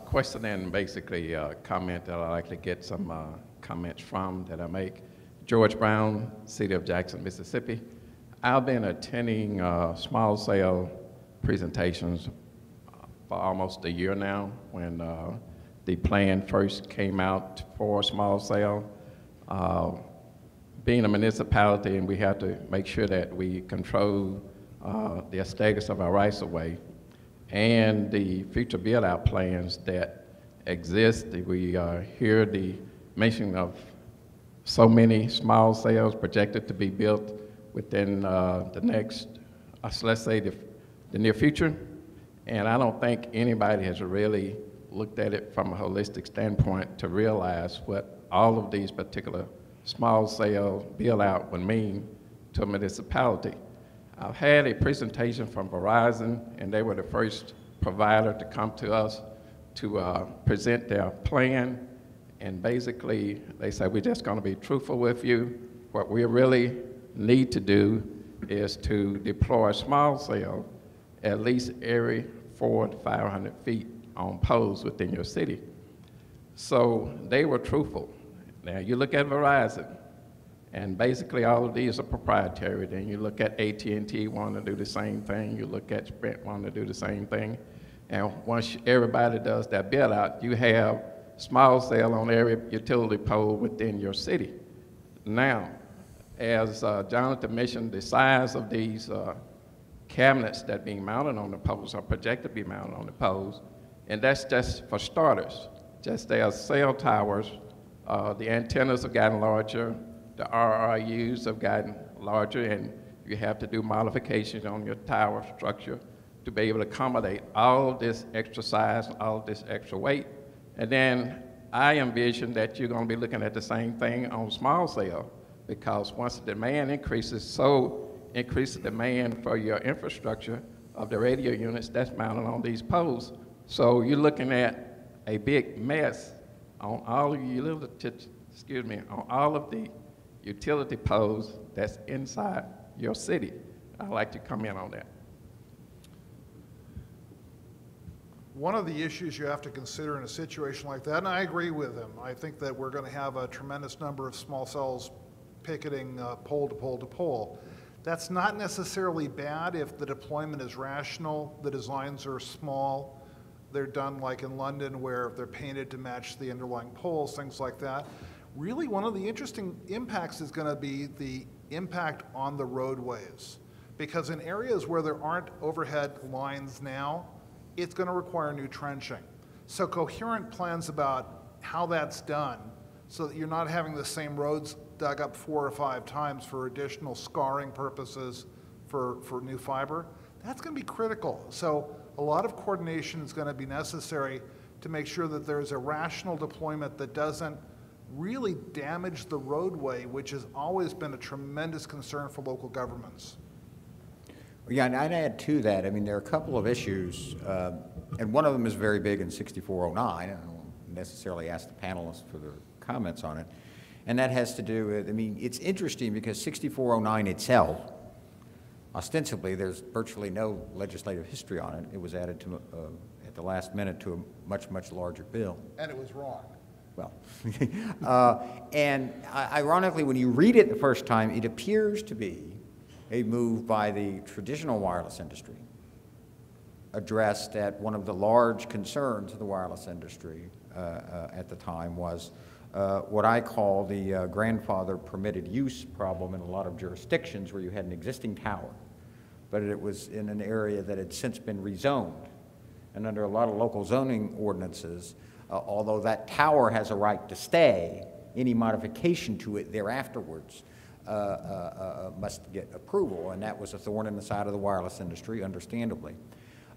Question and basically comment that I'd like to get some comments from that I make. George Brown, City of Jackson, Mississippi. I've been attending small cell presentations for almost a year now when the plan first came out for small cell. Being a municipality, and we have to make sure that we control the status of our rights of way and the future build-out plans that exist. We hear the mention of so many small cells projected to be built within the next, let's say, the near future. And I don't think anybody has really looked at it from a holistic standpoint to realize what all of these particular small cell build-out would mean to a municipality. I've had a presentation from Verizon, and they were the first provider to come to us to present their plan. And basically, they said, we're just going to be truthful with you. What we really need to do is to deploy small cell at least every 400 to 500 feet on poles within your city. So they were truthful. Now you look at Verizon, and basically all of these are proprietary. Then you look at AT&T wanting to do the same thing. You look at Sprint wanting to do the same thing. And once everybody does that build out, you have small cell on every utility pole within your city. Now, as Jonathan mentioned, the size of these cabinets that being mounted on the poles are projected to be mounted on the poles, and that's just for starters. Just as cell towers, the antennas have gotten larger, the RRUs have gotten larger, and you have to do modifications on your tower structure to be able to accommodate all this extra size and all this extra weight. And then I envision that you're going to be looking at the same thing on small cell, because once the demand increases, so increase the demand for your infrastructure of the radio units that's mounted on these poles. So you're looking at a big mess on all of on all of the utility poles that's inside your city. I'd like to comment on that. One of the issues you have to consider in a situation like that, and I agree with him, I think that we're going to have a tremendous number of small cells picketing pole to pole to pole. That's not necessarily bad if the deployment is rational, the designs are small, they're done like in London where they're painted to match the underlying poles, things like that. Really, one of the interesting impacts is going to be the impact on the roadways. Because in areas where there aren't overhead lines now, it's going to require new trenching. So coherent plans about how that's done so that you're not having the same roads dug up 4 or 5 times for additional scarring purposes for new fiber, that's going to be critical. So a lot of coordination is going to be necessary to make sure that there's a rational deployment that doesn't really damage the roadway, which has always been a tremendous concern for local governments. Yeah, and I'd add to that, I mean, there are a couple of issues, and one of them is very big in 6409, and I don't necessarily ask the panelists for their comments on it, and that has to do with, I mean, it's interesting because 6409 itself, ostensibly, there's virtually no legislative history on it. It was added to, at the last minute to a much, much larger bill. And it was wrong. Well, and ironically, when you read it the first time, it appears to be a move by the traditional wireless industry addressed at one of the large concerns of the wireless industry at the time was what I call the grandfather permitted use problem in a lot of jurisdictions where you had an existing tower, but it was in an area that had since been rezoned. And under a lot of local zoning ordinances, although that tower has a right to stay, any modification to it thereafterwards must get approval, and that was a thorn in the side of the wireless industry, understandably.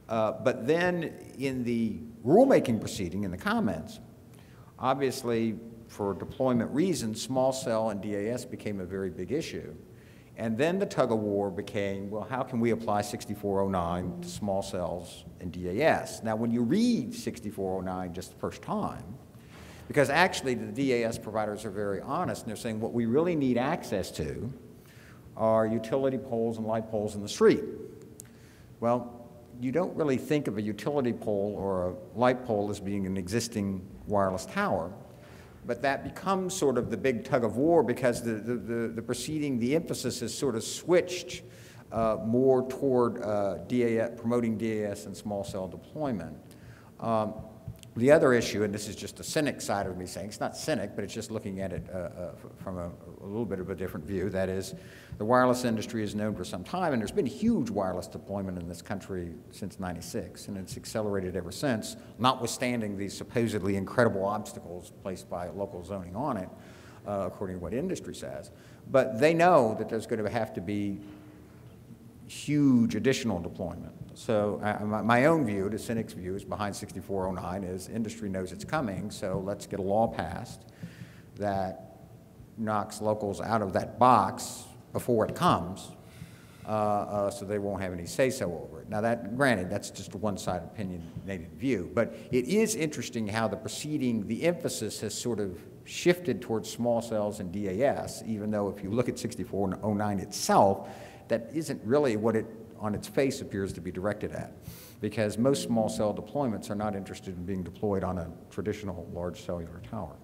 But then in the rulemaking proceeding, in the comments, obviously for deployment reasons, small cell and DAS became a very big issue. And then the tug of war became, well, how can we apply 6409 to small cells and DAS? Now, when you read 6409 just the first time, because actually the DAS providers are very honest, and they're saying what we really need access to are utility poles and light poles in the street. Well, you don't really think of a utility pole or a light pole as being an existing wireless tower, but that becomes sort of the big tug of war because the emphasis has sort of switched more toward promoting DAS and small cell deployment. The other issue, and this is just the cynic side of me saying, it's not cynic, but it's just looking at it from a little bit of a different view, that is, the wireless industry is known for some time, and there's been huge wireless deployment in this country since '96, and it's accelerated ever since, notwithstanding these supposedly incredible obstacles placed by local zoning on it, according to what industry says. But they know that there's going to have to be huge additional deployment. So my own view, the cynic's view, is behind 6409 is industry knows it's coming, so let's get a law passed that knocks locals out of that box before it comes, so they won't have any say-so over it. Now, granted, that's just a one-sided opinionated view, but it is interesting how the emphasis has sort of shifted towards small cells and DAS, even though if you look at 6409 itself, that isn't really what it on its face appears to be directed at, because most small cell deployments are not interested in being deployed on a traditional large cellular tower.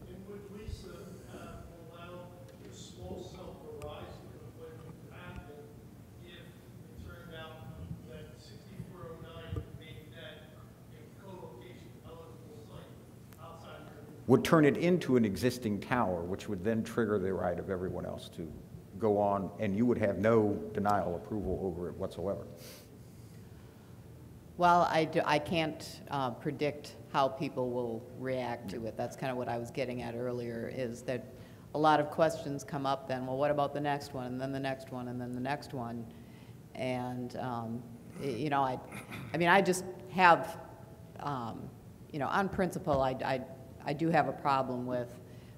And would Lisa allow the small cell horizon deployment to happen if it turned out that 6409 made that a co-location eligible site outside of the Would turn it into an existing tower, which would then trigger the right of everyone else to go on, and you would have no denial approval over it whatsoever. Well, I can't predict how people will react to it. That's kind of what I was getting at earlier, is that a lot of questions come up then, well, what about the next one, and then the next one, and then the next one? And, you know, I mean, I just have, you know, on principle, I do have a problem with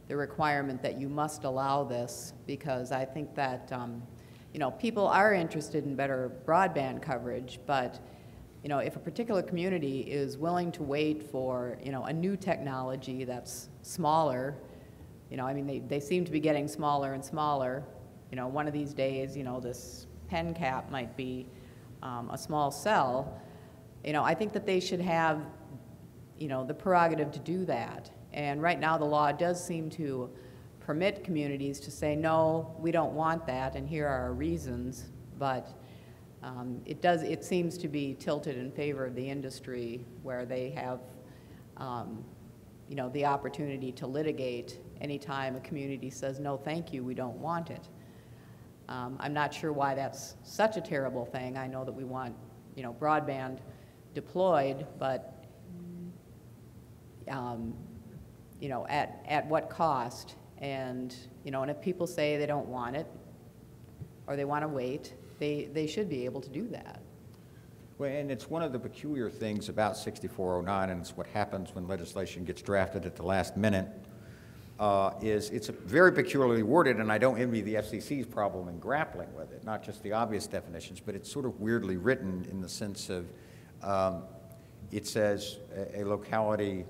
the requirement that you must allow this, because I think that, you know, people are interested in better broadband coverage, but, you know, if a particular community is willing to wait for, you know, a new technology that's smaller, you know, I mean, they seem to be getting smaller and smaller. You know, one of these days, you know, this pen cap might be a small cell. You know, I think that they should have, you know, the prerogative to do that. And right now the law does seem to permit communities to say, no, we don't want that, and here are our reasons. But it seems to be tilted in favor of the industry, where they have, you know, the opportunity to litigate anytime a community says, no, thank you, we don't want it. I'm not sure why that's such a terrible thing. I know that we want, you know, broadband deployed, but you know, at what cost? And, you know, and if people say they don't want it, or they want to wait, they should be able to do that. Well, and it's one of the peculiar things about 6409, and it's what happens when legislation gets drafted at the last minute, is it's very peculiarly worded, and I don't envy the FCC's problem in grappling with it, not just the obvious definitions, but it's sort of weirdly written in the sense of it says a locality